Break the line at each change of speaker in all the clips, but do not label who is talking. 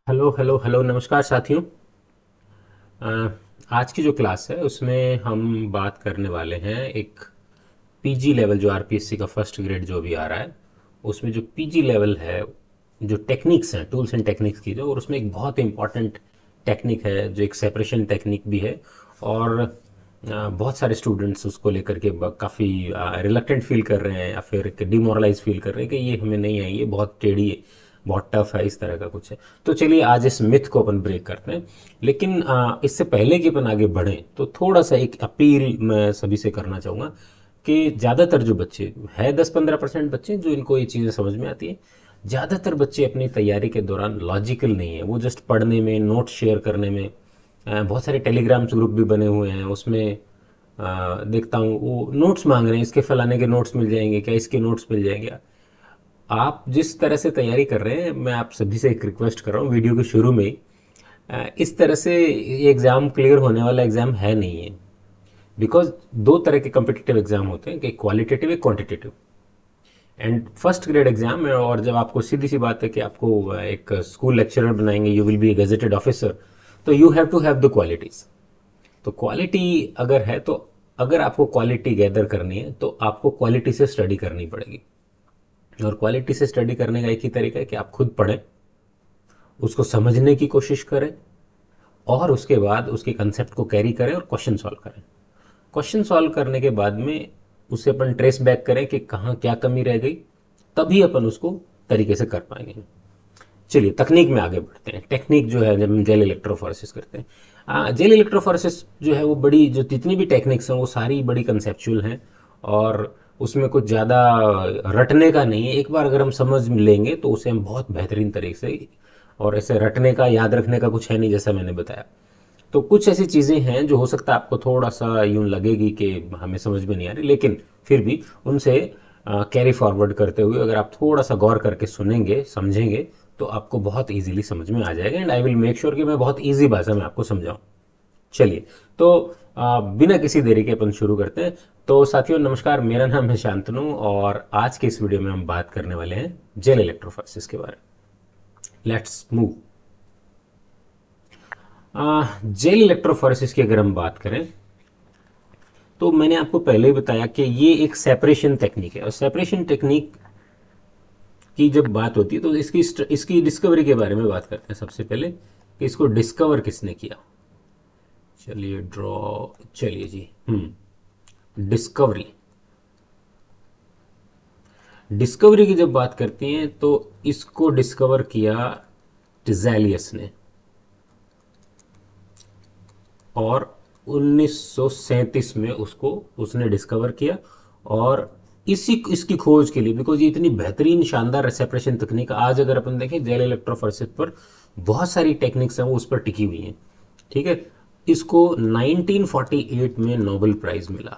Hello hello hello, नमस्कार साथियों। आज की जो क्लास है उसमें हम बात करने वाले हैं एक पीजी लेवल, जो आरपीएससी का फर्स्ट ग्रेड जो भी आ रहा है उसमें जो पीजी लेवल है, जो टेक्निक्स हैं, टूल्स एंड टेक्निक्स की जो, और उसमें एक बहुत इंपॉर्टेंट टेक्निक है जो एक सेपरेशन टेक्निक भी है। और बहुत सारे स्टूडेंट्स उसको लेकर के काफ़ी रिलक्टेंट फील कर रहे हैं या फिर डिमोरलाइज फील कर रहे हैं कि ये हमें नहीं आई, ये बहुत टेढ़ी है, बहुत टफ है, इस तरह का कुछ है। तो चलिए आज इस मिथ को अपन ब्रेक करते हैं। लेकिन इससे पहले कि अपन आगे बढ़ें तो थोड़ा सा एक अपील मैं सभी से करना चाहूँगा कि ज़्यादातर जो बच्चे है, 10-15% बच्चे जो इनको ये चीज़ें समझ में आती हैं, ज़्यादातर बच्चे अपनी तैयारी के दौरान लॉजिकल नहीं है। वो जस्ट पढ़ने में, नोट शेयर करने में, बहुत सारे टेलीग्राम ग्रुप भी बने हुए हैं उसमें देखता हूँ वो नोट्स मांग रहे हैं, इसके फलाने के नोट्स मिल जाएंगे क्या, इसके नोट्स मिल जाएंगे। आप जिस तरह से तैयारी कर रहे हैं, मैं आप सभी से एक रिक्वेस्ट कर रहा हूँ वीडियो के शुरू में ही, इस तरह से ये एग्ज़ाम क्लियर होने वाला एग्ज़ाम है नहीं है। बिकॉज दो तरह के कम्पिटिटिव एग्ज़ाम होते हैं, एक क्वालिटेटिव, एक quantitative. And first grade exam है, और जब आपको सीधी सी बात है कि आपको एक स्कूल लेक्चरर बनाएंगे, you will be a gazetted officer, तो you have to have the qualities. तो क्वालिटी अगर है तो, अगर आपको क्वालिटी गैदर करनी है तो आपको क्वालिटी से स्टडी करनी पड़ेगी। और क्वालिटी से स्टडी करने का एक ही तरीका है कि आप खुद पढ़ें, उसको समझने की कोशिश करें, और उसके बाद उसके कंसेप्ट को कैरी करें और क्वेश्चन सॉल्व करें। क्वेश्चन सॉल्व करने के बाद में उसे अपन ट्रेस बैक करें कि कहाँ क्या कमी रह गई, तभी अपन उसको तरीके से कर पाएंगे। चलिए तकनीक में आगे बढ़ते हैं। टेक्निक जो है, जब हम जेल इलेक्ट्रोफोरेसिस करते हैं, जेल इलेक्ट्रोफोरेसिस जो है वो बड़ी, जो जितनी भी टेक्निक्स हैं वो सारी बड़ी कंसेप्चुअल हैं, और उसमें कुछ ज़्यादा रटने का नहीं है। एक बार अगर हम समझ लेंगे तो उसे हम बहुत बेहतरीन तरीके से, और ऐसे रटने का, याद रखने का कुछ है नहीं, जैसा मैंने बताया। तो कुछ ऐसी चीज़ें हैं जो हो सकता है आपको थोड़ा सा यूं लगेगी कि हमें समझ में नहीं आ रही, लेकिन फिर भी उनसे कैरी फॉरवर्ड करते हुए अगर आप थोड़ा सा गौर करके सुनेंगे, समझेंगे, तो आपको बहुत इजीली समझ में आ जाएगा। And I will make sure कि मैं बहुत इजी भाषा में आपको समझाऊं। चलिए, तो बिना किसी देरी के अपन शुरू करते हैं। तो साथियों नमस्कार, मेरा नाम है शांतनु, और आज के इस वीडियो में हम बात करने वाले हैं जेल इलेक्ट्रोफोरेसिस के बारे में। Let's move. जेल इलेक्ट्रोफोरेसिस की अगर हम बात करें तो मैंने आपको पहले ही बताया कि ये एक सेपरेशन टेक्निक है, और सेपरेशन टेक्निक की जब बात होती है तो इसकी इसकी डिस्कवरी के बारे में बात करते हैं सबसे पहले, कि इसको डिस्कवर किसने किया। चलिए ड्रॉ, चलिए जी, डिस्कवरी। डिस्कवरी की जब बात करती हैं तो इसको डिस्कवर किया टिज़ेलियस ने, और 1937 में उसको उसने डिस्कवर किया। और इसी इसकी खोज के लिए, बिकॉज ये इतनी बेहतरीन शानदार सेपरेशन तकनीक, आज अगर अपन देखें जेल इलेक्ट्रोफोरेसिस पर बहुत सारी टेक्निक्स हैं वो उस पर टिकी हुई हैं। ठीक है, इसको 1948 में नोबेल प्राइज मिला।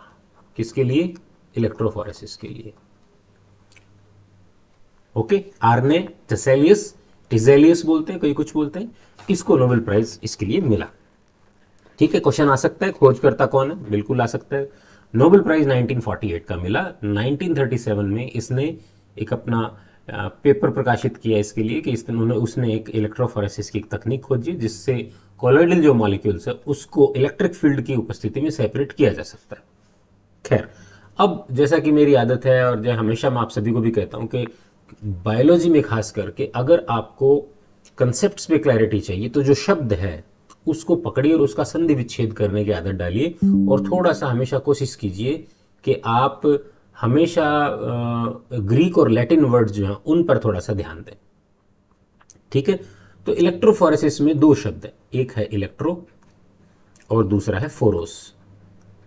किसके लिए? इलेक्ट्रोफोरेसिस के लिए। ओके, आर्ने टिसेलियस, टिजेलियस बोलते हैं, कई कुछ बोलते हैं, इसको नोबेल प्राइज इसके लिए मिला। ठीक है, क्वेश्चन आ सकता है खोजकर्ता कौन है, बिल्कुल आ सकता है। नोबेल प्राइज 1948 का मिला। 1937 में इसने एक अपना पेपर प्रकाशित किया इसके लिए कि उसने एक इलेक्ट्रोफोरेसिस की एक तकनीक खोजी जिससे कॉलोइडल जो मॉलिक्यूल्स है उसको इलेक्ट्रिक फील्ड की उपस्थिति में सेपरेट किया जा सकता है। खैर, अब जैसा कि मेरी आदत है, और जो हमेशा मैं आप सभी को भी कहता हूं कि बायोलॉजी में खास करके अगर आपको कंसेप्ट पे क्लैरिटी चाहिए तो जो शब्द है उसको पकड़िए और उसका संधि विच्छेद करने की आदत डालिए, और थोड़ा सा हमेशा कोशिश कीजिए कि आप हमेशा ग्रीक और लैटिन वर्ड्स जो हैं उन पर थोड़ा सा ध्यान दें। ठीक है, तो इलेक्ट्रोफोरेसिस में दो शब्द है, एक है इलेक्ट्रो और दूसरा है फोरोस।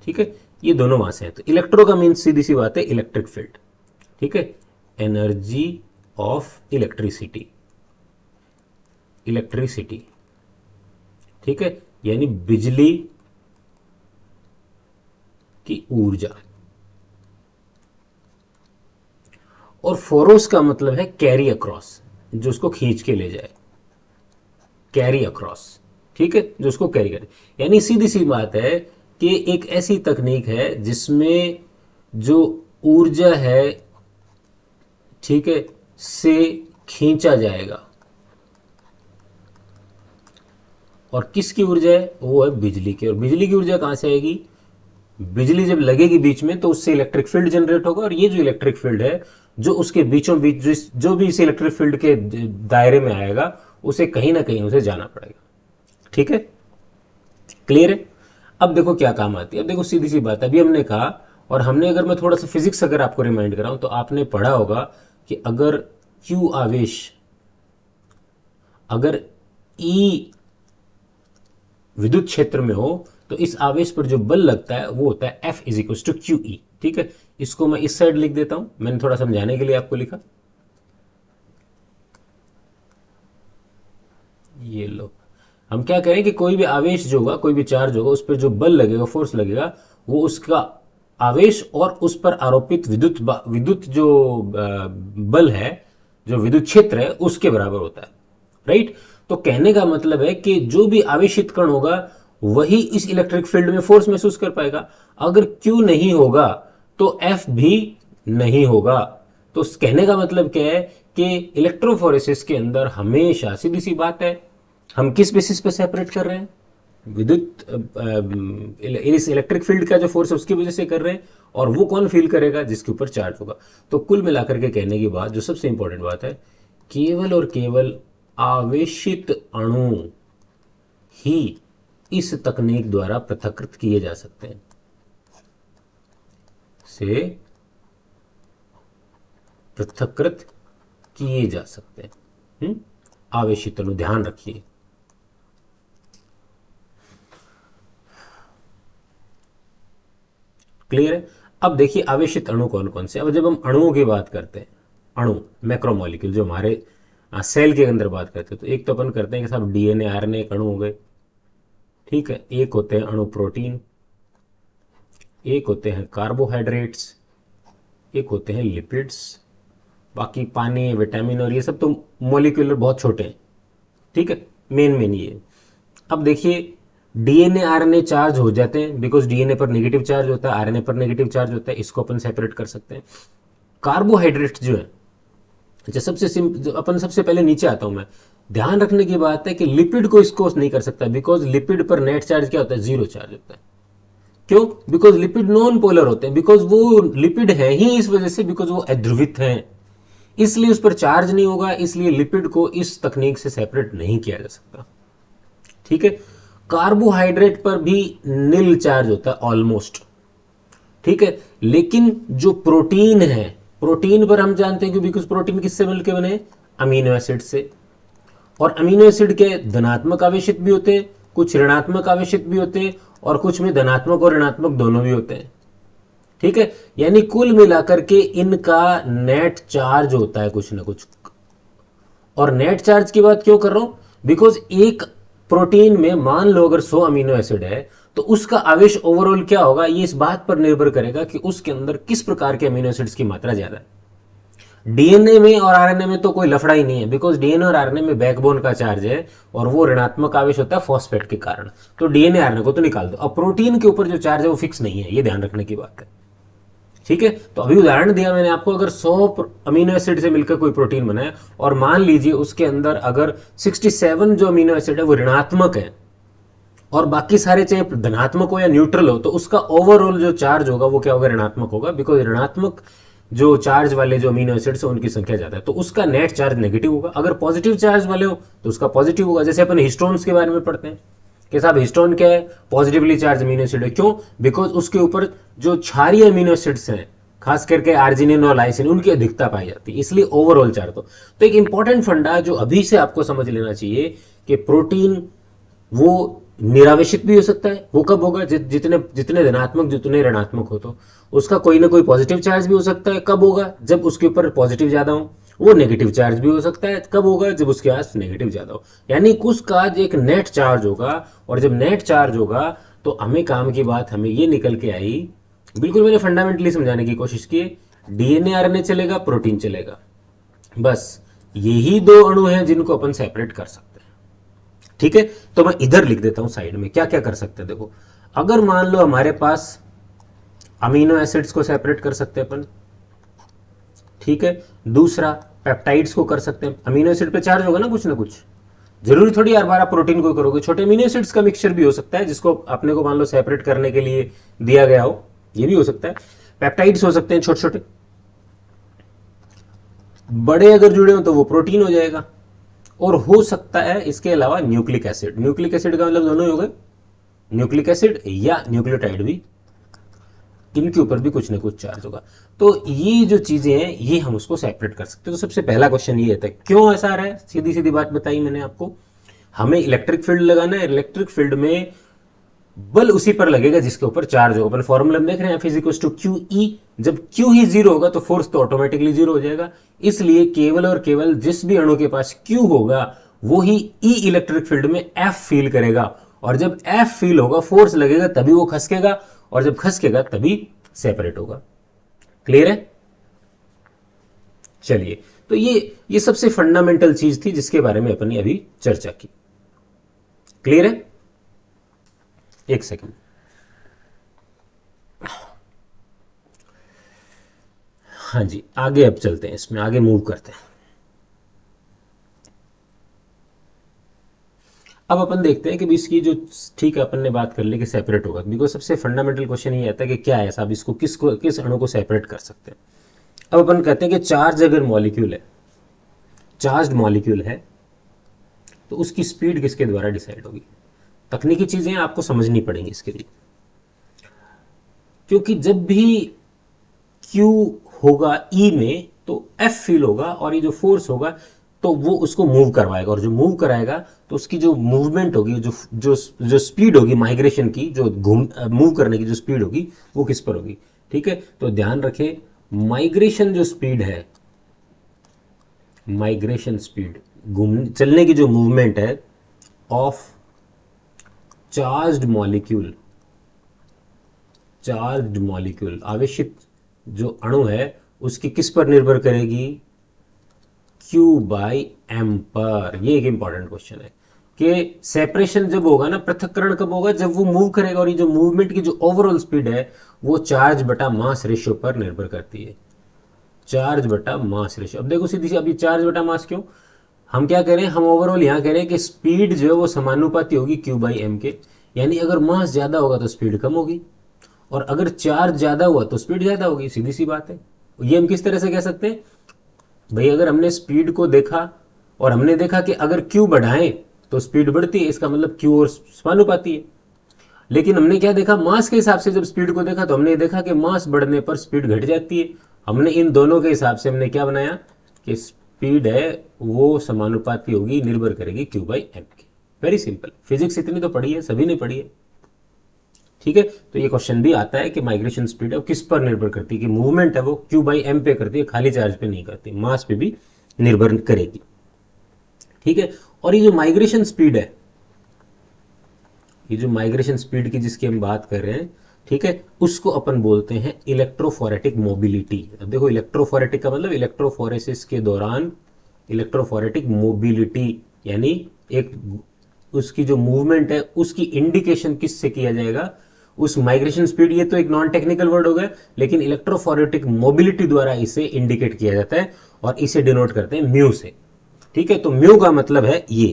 ठीक है, ये दोनों वहां से हैं। तो इलेक्ट्रो का मीन सीधी सी बात है इलेक्ट्रिक फील्ड। ठीक है, एनर्जी ऑफ इलेक्ट्रिसिटी, इलेक्ट्रिसिटी। ठीक है, यानी बिजली की ऊर्जा। और फोरोस का मतलब है कैरी अक्रॉस, जो उसको खींच के ले जाए, कैरी अक्रॉस। ठीक है, जो उसको कैरी करे। यानी सीधी सी बात है कि एक ऐसी तकनीक है जिसमें जो ऊर्जा है, ठीक है, से खींचा जाएगा, और किसकी ऊर्जा है? वो है बिजली की। और बिजली की ऊर्जा कहां से आएगी? बिजली जब लगेगी बीच में तो उससे इलेक्ट्रिक फील्ड जनरेट होगा, और ये जो इलेक्ट्रिक फील्ड है जो उसके बीचों बीच जो भी इस इलेक्ट्रिक फील्ड के दायरे में आएगा उसे कहीं ना कहीं उसे जाना पड़ेगा। ठीक है, क्लियर है? अब देखो क्या काम आती है। अब देखो सीधी सी बात है, अभी हमने कहा, और हमने अगर मैं थोड़ा सा फिजिक्स अगर आपको रिमाइंड कराऊं तो आपने पढ़ा होगा कि अगर Q आवेश, अगर E विद्युत क्षेत्र में हो तो इस आवेश पर जो बल लगता है वो होता है F is equal to Q E. ठीक है, इसको मैं इस साइड लिख देता हूं, मैंने थोड़ा समझाने के लिए आपको लिखा। ये लो, हम क्या करें कि कोई भी आवेश जो होगा, कोई भी चार्ज होगा, उस पर जो बल लगेगा, फोर्स लगेगा, वो उसका आवेश और उस पर आरोपित विद्युत जो बल है, जो विद्युत क्षेत्र है, उसके बराबर होता है। राइट? तो कहने का मतलब है कि जो भी आवेशित कण होगा वही इस इलेक्ट्रिक फील्ड में फोर्स महसूस कर पाएगा। अगर Q नहीं होगा तो F भी नहीं होगा। तो कहने का मतलब क्या है कि इलेक्ट्रोफोरेसिस के अंदर हमेशा, सीधी सी बात है, हम किस बेसिस पे सेपरेट कर रहे हैं? विद्युत इस इलेक्ट्रिक फील्ड का जो फोर्स है उसकी वजह से कर रहे हैं, और वो कौन फील करेगा? जिसके ऊपर चार्ज होगा। तो कुल मिलाकर के कहने की बात, जो सबसे इंपॉर्टेंट बात है, केवल और केवल आवेशित अणु ही इस तकनीक द्वारा पृथक्कृत किए जा सकते हैं, से पृथक्कृत किए जा सकते हैं। आवेशित अणु, ध्यान रखिए। क्लियर है? अब देखिए आवेशित अणु कौन कौन से। अब जब हम अणुओं की बात करते हैं, अणु मैक्रोमोलिक्यूल जो हमारे सेल के अंदर बात करते हैं, तो एक तो अपन करते हैं कि साहब डीएनए आरएनए एक अणु हो गए। ठीक है, एक होते हैं अणु प्रोटीन, एक होते हैं कार्बोहाइड्रेट्स, एक होते हैं लिपिड्स, बाकी पानी, विटामिन और ये सब तो मोलिकुलर बहुत छोटे हैं। ठीक है, मेन मेन ये। अब देखिए डीएनए आरएनए चार्ज हो जाते हैं बिकॉज डीएनए पर नेगेटिव चार्ज होता है, आरएनए पर नेगेटिव चार्ज होता है, इसको अपन सेपरेट कर सकते हैं। कार्बोहाइड्रेट्स जो है, अच्छा अपन सबसे पहले नीचे आता हूं मैं। ध्यान रखने की बात है कि लिपिड को इसको नहीं कर सकता बिकॉज लिपिड पर नेट चार्ज क्या होता है? जीरो चार्ज होता है। क्यों? बिकॉज लिपिड नॉन पोलर होते हैं, बिकॉज वो लिपिड है ही इस वजह से, बिकॉज वो अध्रुवित हैं, इसलिए उस पर चार्ज नहीं होगा, इसलिए लिपिड को इस तकनीक से सेपरेट नहीं किया जा सकता। ठीक है, कार्बोहाइड्रेट पर भी नील चार्ज होता है ऑलमोस्ट। ठीक है, लेकिन जो प्रोटीन है, प्रोटीन पर हम जानते हैं कि बिकॉज प्रोटीन किससे मिलकर बने? अमीनो एसिड से। और अमीनो एसिड के धनात्मक आवेशित भी होते हैं, कुछ ऋणात्मक आवेशित भी होते हैं, और कुछ में धनात्मक और ऋणात्मक दोनों भी होते हैं। ठीक है, यानी कुल मिलाकर के इनका नेट चार्ज होता है कुछ ना कुछ। और नेट चार्ज की बात क्यों कर रहा हूं? बिकॉज एक प्रोटीन में मान लो अगर 100 अमीनो एसिड है तो उसका आवेश ओवरऑल क्या होगा, ये इस बात पर निर्भर करेगा कि उसके अंदर किस प्रकार के अमीनो एसिड्स की मात्रा ज्यादा है। डीएनए में और आरएनए में तो कोई लफड़ा ही नहीं है, बिकॉज डीएनए और आरएनए में बैकबोन का चार्ज है और वो ऋणात्मक आवेश होता है फॉस्फेट के कारण, तो डीएनए आरएनए को तो निकाल दो। अब प्रोटीन के ऊपर जो चार्ज है वो फिक्स नहीं है, ये ध्यान रखने की बात है। ठीक है, तो अभी उदाहरण दिया मैंने आपको, अगर 100 अमीनो एसिड से मिलकर कोई प्रोटीन बना है और मान लीजिए उसके अंदर अगर 67 जो अमीनो एसिड है वो ऋणात्मक है और बाकी सारे चाहे धनात्मक हो या न्यूट्रल हो, तो उसका ओवरऑल जो चार्ज होगा वो क्या होगा? ऋणात्मक होगा, बिकॉज ऋणात्मक जो चार्ज वाले जो अमीनो एसिड्स है उनकी संख्या ज्यादा है, तो उसका नेट चार्ज नेगेटिव होगा। अगर पॉजिटिव चार्ज वाले हो तो उसका पॉजिटिव होगा। जैसे अपन हिस्टोन्स के बारे में पढ़ते हैं कि साहब हिस्टोन क्या है? पॉजिटिवली चार्ज अमीनो एसिड है। क्यों? बिकॉज उसके ऊपर जो क्षारीय अमीनो एसिड्स हैं, खास करके आर्जिनिन और लाइसिन, उनकी अधिकता पाई जाती है, इसलिए ओवरऑल चार्ज। तो एक इंपॉर्टेंट फंडा जो अभी से आपको समझ लेना चाहिए कि प्रोटीन वो निरावेशित भी हो सकता है। वो कब होगा? जितने जितने धनात्मक जितने ऋणात्मक हो, तो उसका कोई ना कोई पॉजिटिव चार्ज भी हो सकता है। कब होगा? जब उसके ऊपर पॉजिटिव ज्यादा हो। वो नेगेटिव चार्ज भी हो सकता है। कब होगा? जब उसके पास नेगेटिव ज्यादा हो। यानी कुछ का एक नेट चार्ज होगा, और जब नेट चार्ज होगा तो हमें काम की बात हमें ये निकल के आई, बिल्कुल मैंने फंडामेंटली समझाने की कोशिश की, डीएनए आरएनए चलेगा, प्रोटीन चलेगा, बस यही दो अणु हैं जिनको अपन सेपरेट कर सकते हैं। ठीक है, तो मैं इधर लिख देता हूं साइड में क्या क्या कर सकते हैं। देखो, अगर मान लो हमारे पास अमीनो एसिड्स को सेपरेट कर सकते हैं अपन, ठीक है। दूसरा पेप्टाइड्स को कर सकते हैं, अमीनो एसिड पे चार्ज होगा ना कुछ, जरूरी थोड़ी हर बार आप प्रोटीन को करोगे, छोटे अमीनो एसिड्स का मिक्सचर भी हो सकता है जिसको अपने को मान लो सेपरेट करने के लिए दिया गया हो, ये भी हो सकता है। पेप्टाइड्स हो सकते हैं छोटे छोटे, बड़े अगर जुड़े हो तो वो प्रोटीन हो जाएगा। और हो सकता है इसके अलावा न्यूक्लिक एसिड, न्यूक्लिक एसिड का मतलब दोनों ही हो गए, न्यूक्लिक एसिड या न्यूक्लियोटाइड भी, इनके ऊपर भी कुछ ना कुछ चार्ज होगा। तो ये जो चीजें हैं ये हम उसको सेपरेट कर सकते हैं। तो सबसे पहला क्वेश्चन ये था क्यों ऐसा आ रहा है, सीधी सीधी बात बताई मैंने आपको, हमें इलेक्ट्रिक फील्ड लगाना है, इलेक्ट्रिक फील्ड में बल उसी पर लगेगा जिसके ऊपर चार्ज होगा। अपन फॉर्मूला में देख रहे हैं F equal to Q E, जब क्यू ही जीरो होगा तो फोर्स तो ऑटोमेटिकली जीरो हो जाएगा। इसलिए केवल और केवल जिस भी अणु के पास क्यू होगा वो ही ई इलेक्ट्रिक फील्ड में एफ फील करेगा, और जब एफ फील होगा फोर्स लगेगा तभी वो खसकेगा, और जब खसकेगा तभी सेपरेट होगा। क्लियर है? चलिए, तो ये सबसे फंडामेंटल चीज थी जिसके बारे में अपन ने अभी चर्चा की। क्लियर है? एक सेकंड, हाँ जी, आगे अब चलते हैं, इसमें आगे मूव करते हैं। अब अपन देखते हैं कि इसकी जो, ठीक है अपन ने बात कर ली कि सेपरेट होगा, बिकॉज सबसे फंडामेंटल क्वेश्चन ये आता है कि क्या है साहब, इसको किस अणु को सेपरेट कर सकते हैं। अब अपन कहते हैं कि चार्ज अगर मॉलिक्यूल है, चार्ज मॉलिक्यूल है, तो उसकी स्पीड किसके द्वारा डिसाइड होगी। तकनीकी चीजें आपको समझनी पड़ेंगी इसके लिए, क्योंकि जब भी Q होगा E में तो F फील होगा, और ये जो फोर्स होगा तो वो उसको मूव करवाएगा, और जो मूव कराएगा तो उसकी जो मूवमेंट होगी, जो जो जो स्पीड होगी माइग्रेशन की, जो मूव करने की जो स्पीड होगी वो किस पर होगी। ठीक है, तो ध्यान रखें, माइग्रेशन जो स्पीड है, माइग्रेशन स्पीड, चलने की जो मूवमेंट है of charged molecule, charged molecule, आवेशित जो अणु है उसकी किस पर निर्भर करेगी, Q बाई एम पर। ये एक इंपॉर्टेंट क्वेश्चन है कि सेपरेशन जब होगा ना, पृथक्करण कब होगा, जब वो मूव करेगा, और ये जो मूवमेंट की जो ओवरऑल स्पीड है वो चार्ज बटा मास रेशियो पर निर्भर करती है, चार्ज बटा मास रेशियो। अब देखो सीधी सी, अभी चार्ज बटा मास क्यों, हम क्या करें, हम ओवरऑल यहां कह रहे हैं कि स्पीड जो है वो समानुपाती होगी Q बाई एम के, यानी अगर मास ज्यादा होगा तो स्पीड कम होगी, और अगर चार्ज ज्यादा हुआ तो स्पीड ज्यादा होगी, सीधी सी बात है। ये हम किस तरह से कह सकते हैं भाई, अगर हमने स्पीड को देखा और हमने देखा कि अगर Q बढ़ाएं तो स्पीड बढ़ती है, इसका मतलब Q और समानुपाती है। लेकिन हमने क्या देखा, मास के हिसाब से जब स्पीड को देखा तो हमने देखा कि मास बढ़ने पर स्पीड घट जाती है। हमने इन दोनों के हिसाब से हमने क्या बनाया कि स्पीड है वो समानुपाती होगी, निर्भर करेगी Q बाई एम की। वेरी सिंपल, फिजिक्स इतनी तो पढ़ी है, सभी ने पढ़ी है। ठीक है, तो ये क्वेश्चन भी आता है कि माइग्रेशन स्पीड है वो किस पर निर्भर करती है, कि मूवमेंट है वो Q बाई एम पे करती है, खाली चार्ज पे नहीं करती, मास पे भी निर्भर करेगी। ठीक है, और ये जो माइग्रेशन स्पीड है, ये जो माइग्रेशन स्पीड की जिसकी हम बात कर रहे हैं, ठीक है, उसको अपन बोलते हैं इलेक्ट्रोफोरेटिक मोबिलिटी। अब देखो, इलेक्ट्रोफोरेटिक का मतलब इलेक्ट्रोफोरेसिस के दौरान इलेक्ट्रोफोरेटिक मोबिलिटी, यानी एक उसकी जो मूवमेंट है उसकी इंडिकेशन किससे किया जाएगा, उस माइग्रेशन स्पीड। ये तो एक नॉन टेक्निकल वर्ड हो गया, लेकिन इलेक्ट्रोफोरेटिक मोबिलिटी द्वारा इसे इंडिकेट किया जाता है, और इसे डिनोट करते हैं म्यू से। ठीक है, तो म्यू का मतलब है ये,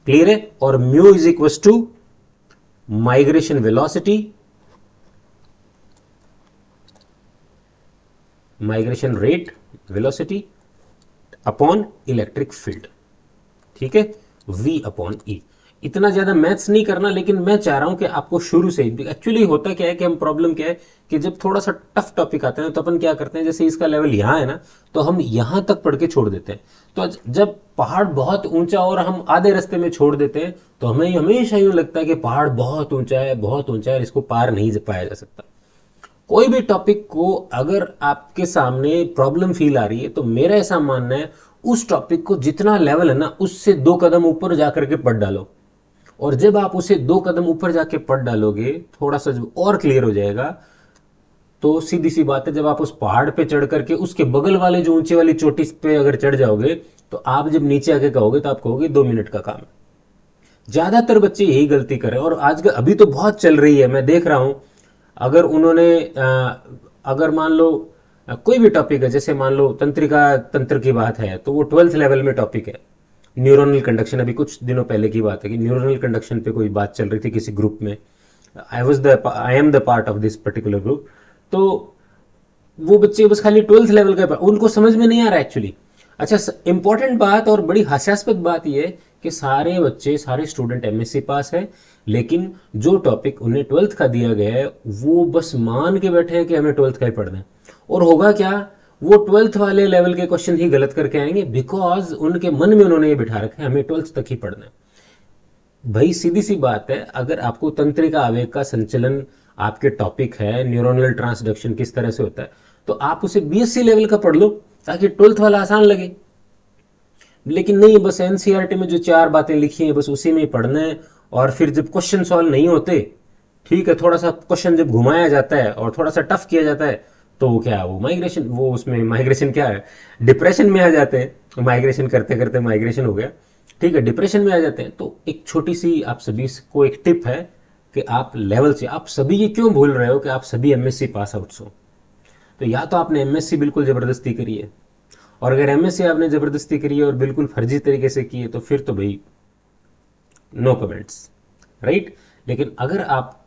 क्लियर है, और mu is equal to migration velocity, migration rate, velocity upon electric field. ठीक है, V अपॉन ई। इतना ज्यादा मैथ्स नहीं करना, लेकिन मैं चाह रहा हूं कि आपको शुरू से, एक्चुअली होता क्या है कि हम, प्रॉब्लम क्या है कि जब थोड़ा सा टफ टॉपिक आता है तो अपन क्या करते हैं, जैसे इसका लेवल यहां है ना, तो हम यहां तक पढ़ के छोड़ देते हैं। तो जब पहाड़ बहुत ऊंचा और हम आधे रास्ते में छोड़ देते हैं तो हमें हमेशा यूं लगता है कि पहाड़ बहुत ऊंचा है, बहुत ऊंचा है, इसको पार नहीं पाया जा सकता। कोई भी टॉपिक को अगर आपके सामने प्रॉब्लम फील आ रही है तो मेरा ऐसा मानना है उस टॉपिक को जितना लेवल है ना उससे 2 कदम ऊपर जाकर के पढ़ डालो, और जब आप उसे 2 कदम ऊपर जाके पढ़ डालोगे, थोड़ा सा जब और क्लियर हो जाएगा, तो सीधी सी बात है, जब आप उस पहाड़ पे चढ़ करके उसके बगल वाले जो ऊंचे वाली चोटी पे अगर चढ़ जाओगे तो आप जब नीचे आके कहोगे तो आप कहोगे 2 मिनट का काम है। ज्यादातर बच्चे यही गलती कर रहे हैं, और आज अभी तो बहुत चल रही है, मैं देख रहा हूं। अगर उन्होंने अगर मान लो कोई भी टॉपिक है, जैसे मान लो तंत्रिका तंत्र की बात है, तो वो 12th लेवल में टॉपिक है, न्यूरोनल कंडक्शन, अभी कुछ दिनों पहले की बात है कि न्यूरोनल कंडक्शन पे कोई बात चल रही थी किसी ग्रुप में, I am the part of this particular group. तो वो बच्चे बस खाली 12th लेवल का, उनको समझ में नहीं आ रहा एक्चुअली। अच्छा, इंपॉर्टेंट बात और बड़ी हास्यास्पद बात यह है कि सारे बच्चे, सारे स्टूडेंट एमएससी पास है, लेकिन जो टॉपिक उन्हें 12th का दिया गया है वो बस मान के बैठे हैं कि हमें 12th का ही पढ़ना है। और होगा क्या, वो 12th वाले लेवल के क्वेश्चन ही गलत करके आएंगे, बिकॉज उनके मन में उन्होंने ये बिठा रखा है हमें 12th तक ही पढ़ना है। भाई सीधी सी बात है, अगर आपको तंत्रिका आवेग का संचलन आपके टॉपिक है, न्यूरोनल ट्रांसडक्शन किस तरह से होता है, तो आप उसे बीएससी लेवल का पढ़ लो ताकि 12th वाला आसान लगे। लेकिन नहीं, बस एनसीईआरटी में जो 4 बातें लिखी हैं बस उसी में ही पढ़ना है। और फिर जब क्वेश्चन सॉल्व नहीं होते, ठीक है, थोड़ा सा क्वेश्चन जब घुमाया जाता है और थोड़ा सा टफ किया जाता है, तो वो क्या, वो माइग्रेशन, वो उसमें माइग्रेशन क्या है, डिप्रेशन में आ जाते हैं। माइग्रेशन करते करते माइग्रेशन हो गया, ठीक है, डिप्रेशन में आ जाते हैं। तो एक छोटी सी आप सभी को एक टिप है कि आप लेवल से, आप सभी ये क्यों भूल रहे हो कि आप सभी एमएससी पास आउट्स हो। तो या तो आपने एमएससी बिल्कुल ज़बरदस्ती करी है, और अगर एमएससी आपने ज़बरदस्ती करी है और बिल्कुल फर्जी तरीके से की है, तो फिर तो भाई नो कमेंट्स, राइट। लेकिन अगर आप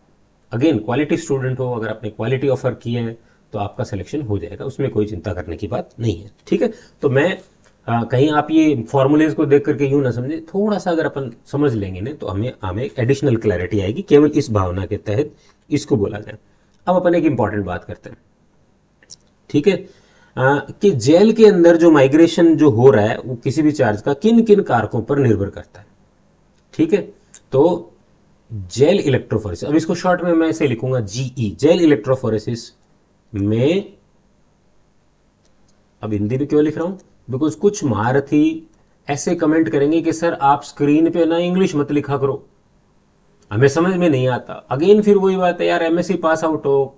अगेन क्वालिटी स्टूडेंट हो, अगर आपने क्वालिटी ऑफर की है, तो आपका सिलेक्शन हो जाएगा, उसमें कोई चिंता करने की बात नहीं है, ठीक है। तो मैं कहीं आप ये फॉर्मूलेज को देख करके यूं ना समझे, थोड़ा सा अगर अपन समझ लेंगे ना तो हमें हमें एक एडिशनल क्लैरिटी आएगी, केवल इस भावना के तहत इसको बोला जाए। अब अपन एक इंपॉर्टेंट बात करते हैं, ठीक है, कि जेल के अंदर जो माइग्रेशन जो हो रहा है वो किसी भी चार्ज का किन किन कारकों पर निर्भर करता है, ठीक है। तो जेल इलेक्ट्रोफोरेसिस, अब इसको शॉर्ट में मैं ऐसे लिखूंगा जीई, जेल इलेक्ट्रोफोरेसिस में, अब हिंदी में क्यों लिख रहा हूं, बिकॉज कुछ महारथी ऐसे कमेंट करेंगे कि सर आप स्क्रीन पे ना इंग्लिश मत लिखा करो, हमें समझ में नहीं आता। अगेन फिर वही बात है यार, एमएससी पास आउट हो,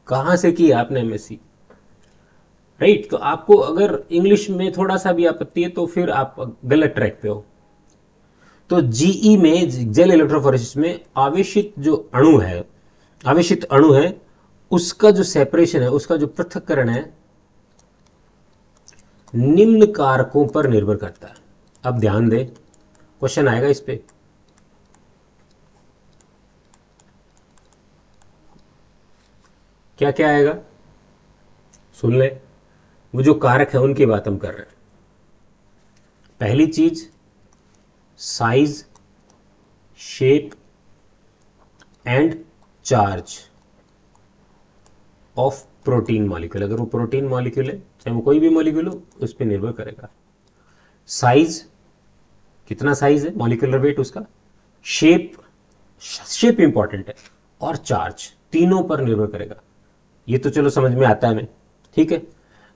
कहां से की आपने एमएससी, राइट। तो आपको अगर इंग्लिश में थोड़ा सा भी आपत्ति है तो फिर आप गलत ट्रैक पे हो। तो जीई में, जेल इलेक्ट्रोफोरेसिस में आवेशित जो अणु है, आवेशित अणु है, उसका जो सेपरेशन है, उसका जो पृथक्करण है, निम्न कारकों पर निर्भर करता है। अब ध्यान दे, क्वेश्चन आएगा इस पे, क्या क्या आएगा सुन ले। वो जो कारक है उनकी बात हम कर रहे हैं। पहली चीज, size, shape and charge of protein molecule. अगर वो प्रोटीन मॉलिक्यूल है, चाहे वो कोई भी मॉलिक्यूल हो, उस पर निर्भर करेगा। साइज, कितना साइज है, मॉलिक्यूलर वेट उसका, शेप, शेप इंपॉर्टेंट है, और चार्ज, तीनों पर निर्भर करेगा। ये तो चलो समझ में आता है हमें, ठीक है।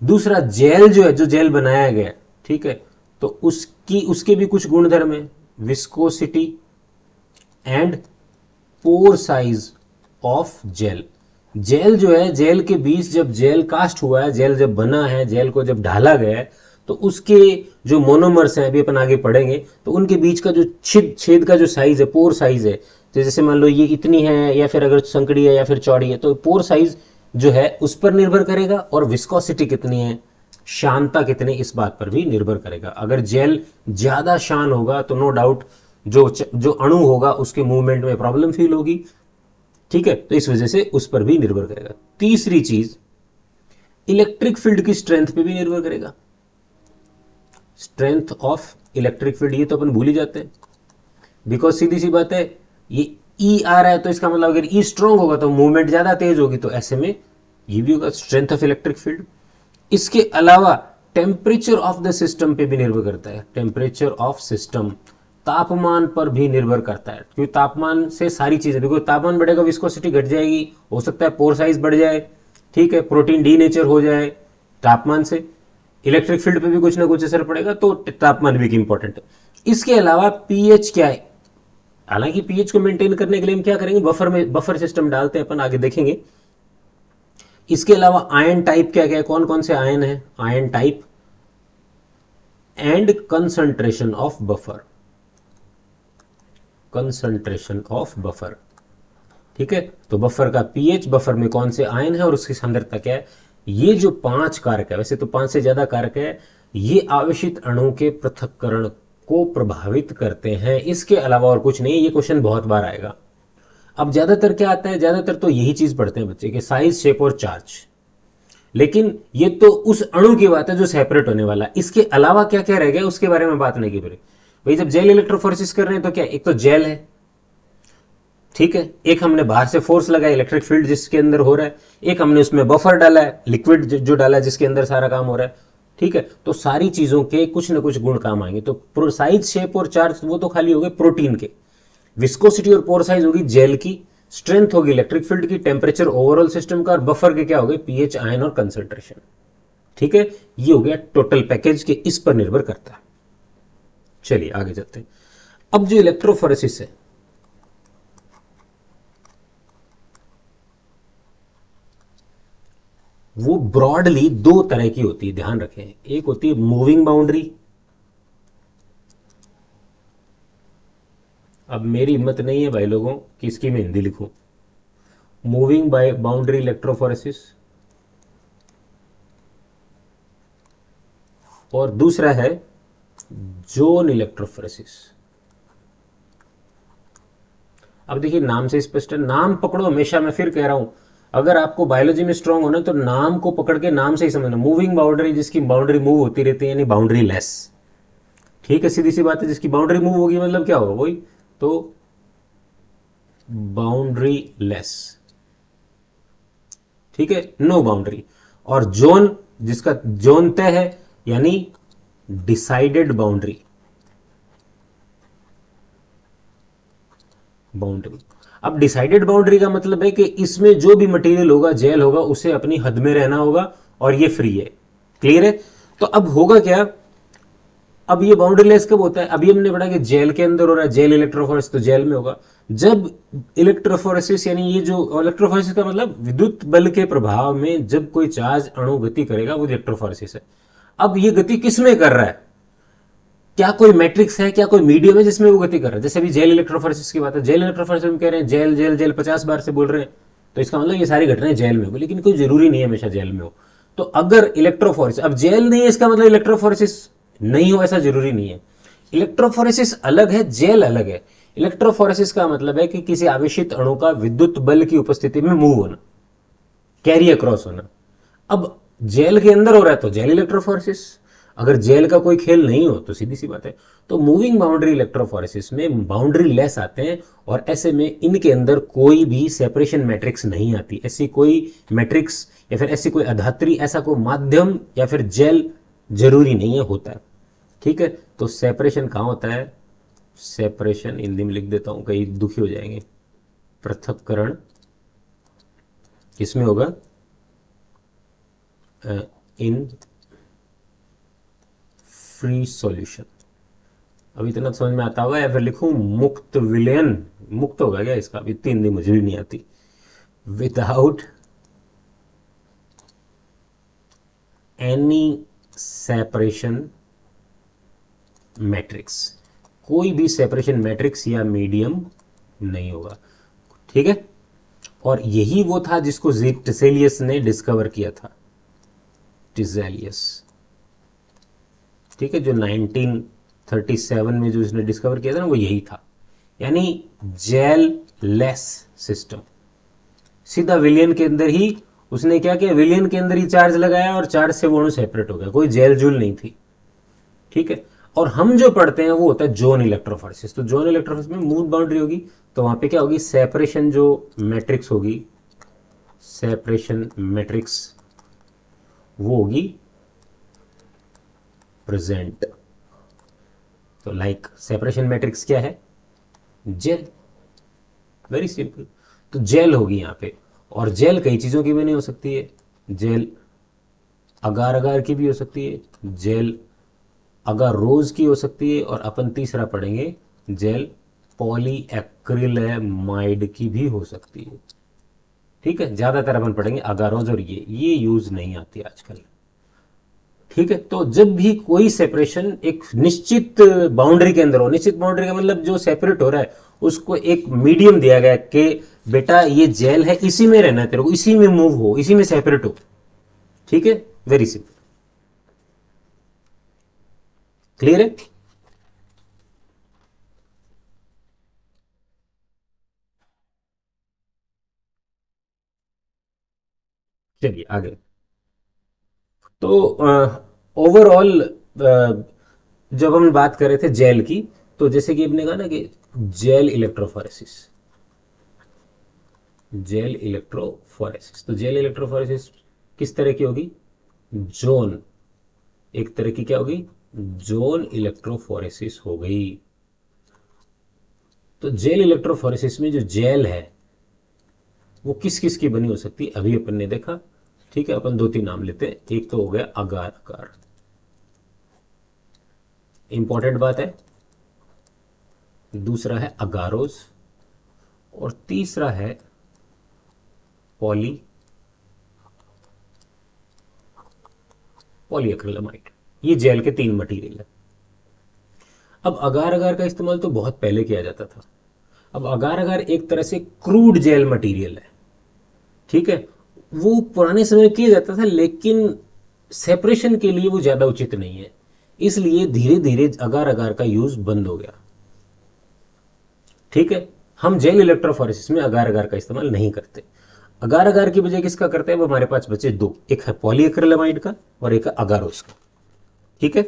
दूसरा, जेल जो है, जो जेल बनाया गया, ठीक है, तो उसके भी कुछ गुणधर्म है, viscosity and pore size of gel. Gel जो है, जेल के बीच जब जेल कास्ट हुआ है, जेल जब बना है, जेल को जब ढाला गया है, तो उसके जो मोनोमर्स हैं, अभी अपन आगे पढ़ेंगे, तो उनके बीच का जो छेद का जो साइज है, पोर साइज है, तो जैसे मान लो ये इतनी है, या फिर अगर संकड़ी है या फिर चौड़ी है, तो पोर साइज जो है उस पर निर्भर करेगा, और विस्कोसिटी कितनी है, शानता कितनी, इस बात पर भी निर्भर करेगा। अगर जेल ज्यादा शान होगा तो नो डाउट जो अणु होगा उसके मूवमेंट में प्रॉब्लम फील होगी, ठीक है, तो इस वजह से उस पर भी निर्भर करेगा। तीसरी चीज, इलेक्ट्रिक फील्ड की स्ट्रेंथ पे भी निर्भर करेगा। स्ट्रेंथ ऑफ इलेक्ट्रिक फील्ड, ये तो अपन भूल ही जाते हैं, बिकॉज सीधी सी बात है, ये ई आ रहा है तो इसका मतलब अगर ई स्ट्रांग होगा तो मूवमेंट ज्यादा तेज होगी, तो ऐसे में ये भी होगा स्ट्रेंथ ऑफ इलेक्ट्रिक फील्ड। इसके अलावा टेम्परेचर ऑफ द सिस्टम पे भी निर्भर करता है। टेम्परेचर ऑफ सिस्टम, तापमान पर भी निर्भर करता है, क्योंकि तापमान से सारी चीजें, देखो तापमान बढ़ेगा विस्कोसिटी घट जाएगी, हो सकता है पोर साइज बढ़ जाए, ठीक है, प्रोटीन डीनेचर हो जाए तापमान से, इलेक्ट्रिक फील्ड पे भी कुछ ना कुछ असर पड़ेगा, तो तापमान भी इंपॉर्टेंट है। इसके अलावा पीएच क्या है, हालांकि पीएच को मेंटेन करने के लिए हम क्या करेंगे, बफर सिस्टम डालते हैं अपन, आगे देखेंगे। इसके अलावा आयन टाइप क्या क्या है, कौन कौन से आयन है, ion type and concentration of buffer, concentration of buffer, ठीक है। तो बफर का पीएच, बफर में कौन से आयन है और उसकी सांद्रता क्या है, ये जो 5 कारक है, वैसे तो 5 से ज्यादा कारक है, ये आवेशित अणु के पृथक्करण को प्रभावित करते हैं, इसके अलावा और कुछ नहीं। ये क्वेश्चन बहुत बार आएगा। अब ज्यादातर क्या आता है, ज्यादातर तो यही चीज पढ़ते हैं बच्चे के, साइज, शेप और चार्ज। लेकिन ये तो उस अणु की बात है जो सेपरेट होने वाला है, इसके अलावा क्या क्या रह गया उसके बारे में बात नहीं की फिर। भाई जब जेल इलेक्ट्रोफोरेसिस कर रहे हैं तो क्या, एक तो जेल है, ठीक है, एक हमने बाहर से फोर्स लगाया इलेक्ट्रिक फील्ड जिसके अंदर हो रहा है, एक हमने उसमें बफर डाला है, लिक्विड जो डाला है जिसके अंदर सारा काम हो रहा है, ठीक है। तो सारी चीजों के कुछ ना कुछ गुण काम आएंगे। तो साइज, शेप और चार्ज वो तो खाली हो गए प्रोटीन के, विस्कोसिटी और पोर साइज होगी जेल की, स्ट्रेंथ होगी इलेक्ट्रिक फील्ड की, टेम्परेचर ओवरऑल सिस्टम का, और बफर के क्या हो गए, पीएच, आयन और कंसंट्रेशन। ठीक है, ये हो गया टोटल पैकेज के, इस पर निर्भर करता है। चलिए आगे चलते हैं। अब जो इलेक्ट्रोफोरेसिस है वो ब्रॉडली दो तरह की होती है, ध्यान रखें। एक होती है मूविंग बाउंड्री। अब मेरी हिम्मत नहीं है भाई लोगों कि इसकी मैं हिंदी लिखूं। मूविंग बाउंड्री इलेक्ट्रोफोरेसिस, और दूसरा है जोन इलेक्ट्रोफोरेसिस। अब देखिए नाम से स्पष्ट है, नाम पकड़ो हमेशा, मैं फिर कह रहा हूं, अगर आपको बायोलॉजी में स्ट्रांग होना तो नाम को पकड़ के नाम से ही समझना। मूविंग बाउंड्री, जिसकी बाउंड्री मूव होती रहती है, यानी बाउंड्री लेस। ठीक है, सीधी सी बात है, जिसकी बाउंड्री मूव होगी मतलब क्या होगा, वही तो बाउंड्री लेस। ठीक है, नो बाउंड्री। और जोन, जिसका जोन तय है, यानी डिसाइडेड बाउंड्री। बाउंड्री, अब डिसाइडेड बाउंड्री का मतलब है कि इसमें जो भी मटेरियल होगा, जेल होगा, उसे अपनी हद में रहना होगा और ये फ्री है। क्लियर है? तो अब होगा क्या, अब ये बाउंड्री लेस कब होता है, अभी हमने पढ़ा कि जेल के अंदर हो रहा है, जेल इलेक्ट्रोफोरेसिस, तो जेल में होगा। जब इलेक्ट्रोफोरेसिस, यानी ये जो इलेक्ट्रोफोरेसिस का मतलब विद्युत बल के प्रभाव में जब कोई चार्ज अणु गति करेगा, वो इलेक्ट्रोफोरेसिस है। अब ये गति किसमें कर रहा है, क्या कोई मैट्रिक्स है, क्या कोई मीडियम है जिसमें वो गति कर रहा है। जैसे अभी जेल इलेक्ट्रोफोरेसिस की बात है, जेल इलेक्ट्रोफोरेसिस में कह रहे हैं जेल जेल जेल 50 बार से बोल रहे हैं, तो इसका मतलब ये सारी घटनाएं जेल में हो, लेकिन कोई जरूरी नहीं है हमेशा जेल में हो। तो अगर इलेक्ट्रोफोरेसिस, अब जेल नहीं है इसका मतलब इलेक्ट्रोफोरेसिस नहीं हो, ऐसा जरूरी नहीं है। इलेक्ट्रोफोरेसिस अलग है, जेल अलग है। इलेक्ट्रोफोरेसिस का मतलब है कि किसी आवेशित अणु का विद्युत बल की उपस्थिति में मूव होना, कैरी अक्रॉस होना। अब जेल के अंदर हो रहा है तो जेल इलेक्ट्रोफोरेसिस, अगर जेल का कोई खेल नहीं हो तो सीधी सी बात है। तो मूविंग बाउंड्री इलेक्ट्रोफोरेसिस में बाउंड्री लेस आते हैं, और ऐसे में इनके अंदर कोई भी सेपरेशन मैट्रिक्स नहीं आती। ऐसी कोई मैट्रिक्स या फिर ऐसी कोई अधात्री, ऐसा कोई माध्यम या फिर जेल जरूरी नहीं है, होता है। ठीक है, तो सेपरेशन कहां होता है, सेपरेशन हिंदी में लिख देता हूं, कहीं दुखी हो जाएंगे। पृथक्करण किसमें होगा, इन फ्री सॉल्यूशन। अब इतना समझ में आता होगा, या फिर लिखूं मुक्त विलयन, मुक्त होगा क्या इसका, इतनी हिंदी मुझे भी नहीं आती। विदाउट एनी सेपरेशन मैट्रिक्स, कोई भी सेपरेशन मैट्रिक्स या मीडियम नहीं होगा। ठीक है, और यही वो था जिसको टिसेलियस ने डिस्कवर किया था, टिसेलियस। ठीक है, जो 1937 में जो इसने डिस्कवर किया था ना, वो यही था, यानी जेल लेस सिस्टम। सीधा विलियन के अंदर ही उसने क्या किया, विलियन के अंदर ही चार्ज लगाया और चार्ज से वो अणु सेपरेट हो गया, कोई जेल जूल नहीं थी। ठीक है, और हम जो पढ़ते हैं वो होता है जोन इलेक्ट्रोफोरेसिस। तो जोन इलेक्ट्रोफोरेसिस में मूव बाउंड्री होगी, तो वहां पे क्या होगी, सेपरेशन जो मैट्रिक्स होगी, सेपरेशन मैट्रिक्स वो होगी प्रेजेंट। तो लाइक सेपरेशन मैट्रिक्स क्या है, जेल, वेरी सिंपल। तो जेल होगी यहां पे, और जेल कई चीजों की भी नहीं हो सकती है, जेल अगार अगार की भी हो सकती है, जेल अगार रोज की हो सकती है, और अपन तीसरा पढ़ेंगे जेल पॉलीएक्रिलेमाइड की भी हो सकती है। ठीक है, ज्यादातर अपन पढ़ेंगे अगारोज, और ये यूज नहीं आती आजकल। ठीक है, तो जब भी कोई सेपरेशन एक निश्चित बाउंड्री के अंदर हो, निश्चित बाउंड्री का मतलब जो सेपरेट हो रहा है उसको एक मीडियम दिया गया कि बेटा ये जेल है, इसी में रहना है तेरे को, इसी में मूव हो, इसी में सेपरेट हो। ठीक है, वेरी सिंपल। क्लियर है? चलिए आगे। तो ओवरऑल जब हम बात कर रहे थे जेल की, तो जैसे कि आपने कहा ना कि जेल इलेक्ट्रोफोरेसिस, जेल इलेक्ट्रोफोरेसिस, तो जेल इलेक्ट्रोफोरेसिस किस तरह की होगी? जोन, एक तरह की क्या होगी? जोन इलेक्ट्रोफोरेसिस हो गई। तो जेल इलेक्ट्रोफोरेसिस में जो जेल है वो किस किस की बनी हो सकती है, अभी अपन ने देखा। ठीक है, अपन दो तीन नाम लेते हैं। एक तो हो गया अगार अगार, इंपॉर्टेंट बात है। दूसरा है अगारोज, और तीसरा है पॉली पॉलीएक्रिलामाइड। ये जेल के तीन मटेरियल है। अब अगार अगार का इस्तेमाल तो बहुत पहले किया जाता था। अब अगार अगार एक तरह से क्रूड जेल मटेरियल है, ठीक है। वो पुराने समय में किया जाता था, लेकिन सेपरेशन के लिए वो ज्यादा उचित नहीं है, इसलिए धीरे धीरे अगार अगार का यूज बंद हो गया। ठीक है, हम जेल इलेक्ट्रोफोरेसिस में अगार अगार का इस्तेमाल नहीं करते। अगार अगार की बजाय किसका करते हैं? वो हमारे पास बचे दो, एक है पॉलीएक्रिलामाइड का और एक है अगारोस का। ठीक है,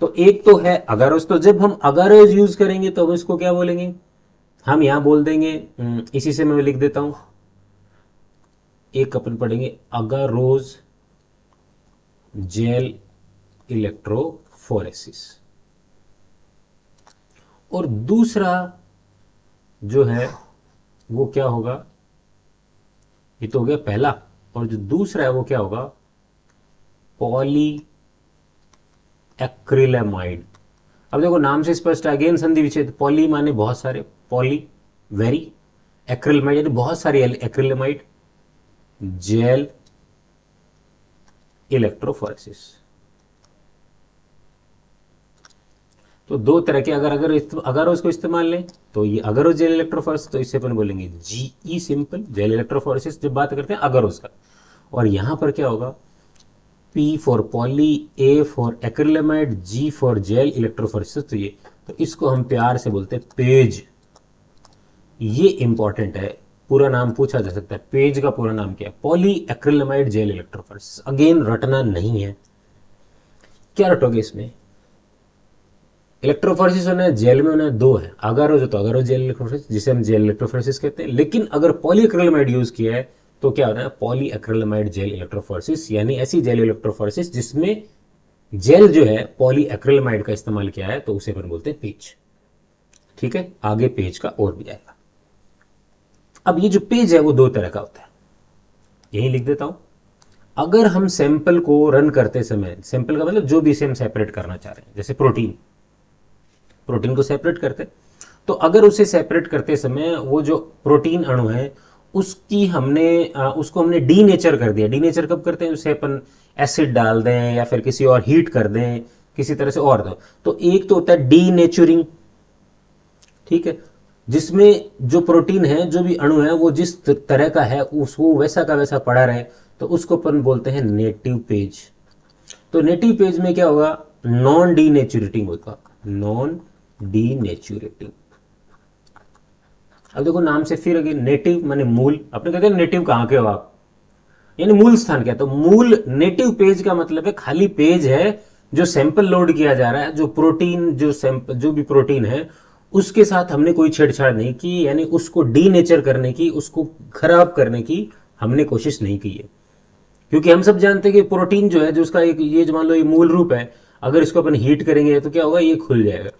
तो एक तो है अगारोस। तो जब हम अगारोस यूज करेंगे तो हम इसको क्या बोलेंगे? हम यहां बोल देंगे, इसी से मैं लिख देता हूं, एक अपन पढ़ेंगे अगारोज जेल इलेक्ट्रोफोरेसिस, और दूसरा जो है वो क्या होगा? ये तो हो गया पहला, और जो दूसरा है वो क्या होगा? पॉली एक्रिलेमाइड। अब देखो नाम से स्पष्ट, अगेन संधि विच्छेद। पॉली माने बहुत सारे, पॉली वेरी, एक्रिलेमाइड यानी बहुत सारी एक्रिलेमाइड, जेल इलेक्ट्रोफोरेसिस। तो दो तरह के अगर अगर अगर उसको इस्तेमाल लें तो ये अगर जेल इलेक्ट्रोफोरेसिस, तो इससे अपन बोलेंगे जीई सिंपल, जेल इलेक्ट्रोफोरेसिस जब बात करते हैं अगर उसका। और यहां पर क्या होगा? P for poly, A for acrylamide, G for gel electrophoresis. तो ये, तो इसको हम प्यार से बोलते हैं पेज। ये इंपॉर्टेंट है, पूरा नाम पूछा जा सकता है। पेज का पूरा नाम क्या है? Poly acrylamide gel electrophoresis. Again रटना नहीं है। क्या रटोगे इसमें? इलेक्ट्रोफोरेसिस होना है, जेल में होना है, दो है। अगारोज हो तो अगारोज जेल इलेक्ट्रोफोरेसिस, जिसे हम जेल इलेक्ट्रोफोरेसिस कहते हैं। लेकिन अगर पॉलीएक्रिलामाइड यूज किया है तो क्या होना है? पॉलीएक्रिलामाइड जेल इलेक्ट्रोफोरेसिस, यानी ऐसी जेल इलेक्ट्रोफोरेसिस जिसमें जेल जो है पॉलीएक्रिलामाइड का इस्तेमाल किया है, तो उसे अपन बोलते हैं पेज। ठीक है, आगे पेज का और भी आएगा। अब ये जो पेज है वो दो तरह का होता है, यही लिख देता हूं। अगर हम सैंपल को रन करते समय, सैंपल का मतलब जो भी इसे हम सेपरेट करना चाह रहे हैं, जैसे प्रोटीन, प्रोटीन को सेपरेट करते, तो अगर उसे सेपरेट करते समय वो जो प्रोटीन अणु है उसकी हमने उसको हमने डीनेचर कर दिया। डीनेचर कब करते हैं? उसे अपन एसिड डाल दें या फिर किसी और हीट कर दें, किसी तरह से और दो। तो एक तो होता है डीनेचुरिंग, ठीक है, जिसमें जो प्रोटीन है, जो भी अणु है, वो जिस तरह का है उसको वैसा का वैसा पड़ा रहे, तो उसको अपन बोलते हैं नेटिव पेज। तो नेटिव पेज में क्या होगा? नॉन डीनेचुरेटिंग होगा, नॉन डीनेचुरेटिंग। अब देखो नाम से फिर अगेन, नेटिव माने मूल। अपने कहते हैं नेटिव कहां के हो आप, यानी मूल स्थान क्या? तो मूल नेटिव पेज का मतलब है खाली पेज है जो सैंपल लोड किया जा रहा है, जो प्रोटीन, जो सैंपल, जो भी प्रोटीन है उसके साथ हमने कोई छेड़छाड़ नहीं की, यानी उसको डीनेचर करने की, उसको खराब करने की हमने कोशिश नहीं की है। क्योंकि हम सब जानते हैं कि प्रोटीन जो है, जो उसका एक ये जो मान लो ये मूल रूप है, अगर इसको अपन हीट करेंगे तो क्या होगा? ये खुल जाएगा,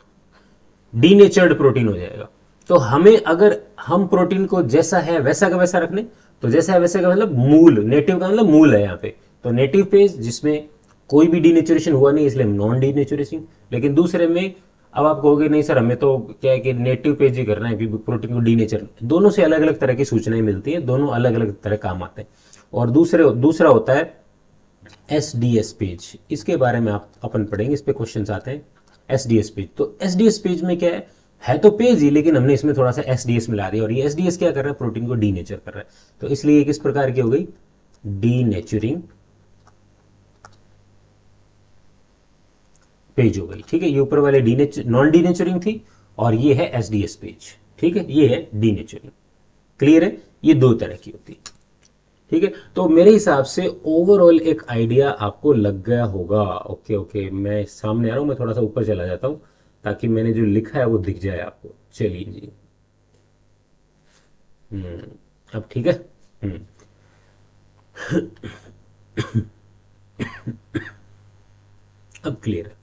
डीनेचर्ड प्रोटीन हो जाएगा। तो हमें, अगर हम प्रोटीन को जैसा है वैसा का वैसा रखने, तो जैसा है वैसा का मतलब मूल, नेटिव का मतलब मूल है यहाँ पे। तो नेटिव पेज जिसमें कोई भी डीनेचुरेशन हुआ नहीं, इसलिए नॉन डीनेचुरेशन। लेकिन दूसरे में अब आप कहोगे नहीं सर हमें तो क्या है कि नेटिव पेज ही करना है क्योंकि प्रोटीन को डीनेचर, दोनों से अलग अलग तरह की सूचनाएं मिलती हैं, दोनों अलग अलग तरह काम आते हैं। और दूसरा होता है एसडीएस पेज। इसके बारे में आप अपन पढ़ेंगे, इस पे क्वेश्चंस आते हैं। एसडीएस पेज, तो एसडीएस पेज में क्या है तो पेज ही, लेकिन हमने इसमें थोड़ा सा एसडीएस मिला दिया, और ये एसडीएस क्या कर रहा है? प्रोटीन को डीनेचर कर रहा है। तो इसलिए किस प्रकार की हो गई? डीनेचरिंग पेज हो गई। ठीक है, ये ऊपर वाले नॉन डीनेचरिंग थी, और ये है एसडीएस पेज। ठीक है, ये है डीनेचरिंग। क्लियर है? ये दो तरह की होती है। ठीक है, तो मेरे हिसाब से ओवरऑल एक आइडिया आपको लग गया होगा। ओके ओके, मैं सामने आ रहा हूँ, मैं थोड़ा सा ऊपर चला जाता हूँ ताकि मैंने जो लिखा है वो दिख जाए आपको। चलिए जी। अब ठीक है। हम्म अब क्लियर है।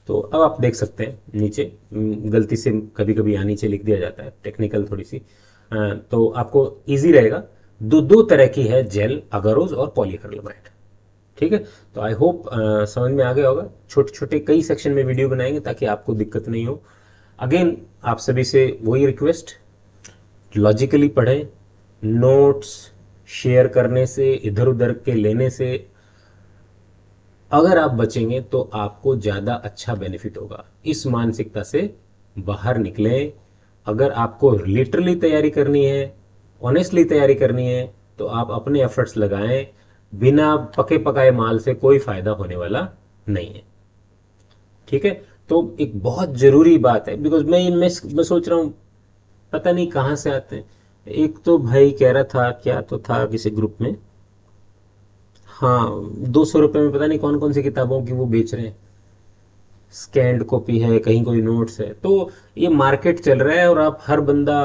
तो अब आप देख सकते हैं नीचे, गलती से कभी कभी यहाँ नीचे लिख दिया जाता है, टेक्निकल थोड़ी सी। तो आपको इजी रहेगा। दो दो तरह की है जेल, अगरोज और पॉलीक्रैलेमाइड। ठीक है, तो आई होप समझ में आ गया होगा। छोटे छोटे कई सेक्शन में वीडियो बनाएंगे ताकि आपको दिक्कत नहीं हो। अगेन आप सभी से वही रिक्वेस्ट, लॉजिकली पढ़ें। नोट्स शेयर करने से, इधर उधर के लेने से अगर आप बचेंगे तो आपको ज़्यादा अच्छा बेनिफिट होगा। इस मानसिकता से बाहर निकलें। अगर आपको लिटरली तैयारी करनी है, ऑनेस्टली तैयारी करनी है, तो आप अपने एफर्ट्स लगाएं। बिना पके पकाए माल से कोई फायदा होने वाला नहीं है। ठीक है, तो एक बहुत जरूरी बात है, बिकॉज मैं सोच रहा हूँ पता नहीं कहाँ से आते हैं। एक तो भाई कह रहा था, क्या तो था किसी ग्रुप में, हाँ 200 रुपये में पता नहीं कौन कौन सी किताबों की वो बेच रहे हैं, स्कैंड कॉपी है, कहीं कोई नोट्स है। तो ये मार्केट चल रहा है और आप हर बंदा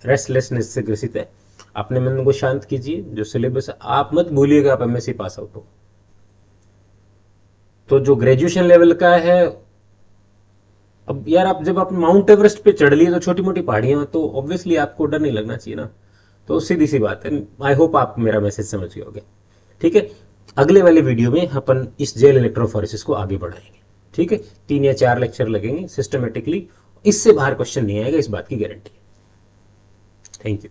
रेस्टलेसनेस से ग्रसित है। अपने मन को शांत कीजिए। जो सिलेबस है आप मत भूलिएगा, आप एमएससी पास आउट हो। तो जो ग्रेजुएशन लेवल का है, अब यार आप जब आप माउंट एवरेस्ट पे चढ़ लिए तो छोटी मोटी पहाड़ियां तो ऑब्वियसली आपको डर नहीं लगना चाहिए ना। तो सीधी सी बात है। आई होप आप मेरा मैसेज समझ गए होंगे। ठीक है, अगले वाले वीडियो में अपन इस जेल इलेक्ट्रोफोरेसिस को आगे बढ़ाएंगे। ठीक है, 3 या 4 लेक्चर लगेंगे सिस्टमेटिकली। इससे बाहर क्वेश्चन नहीं आएगा, इस बात की गारंटी है। Thank you.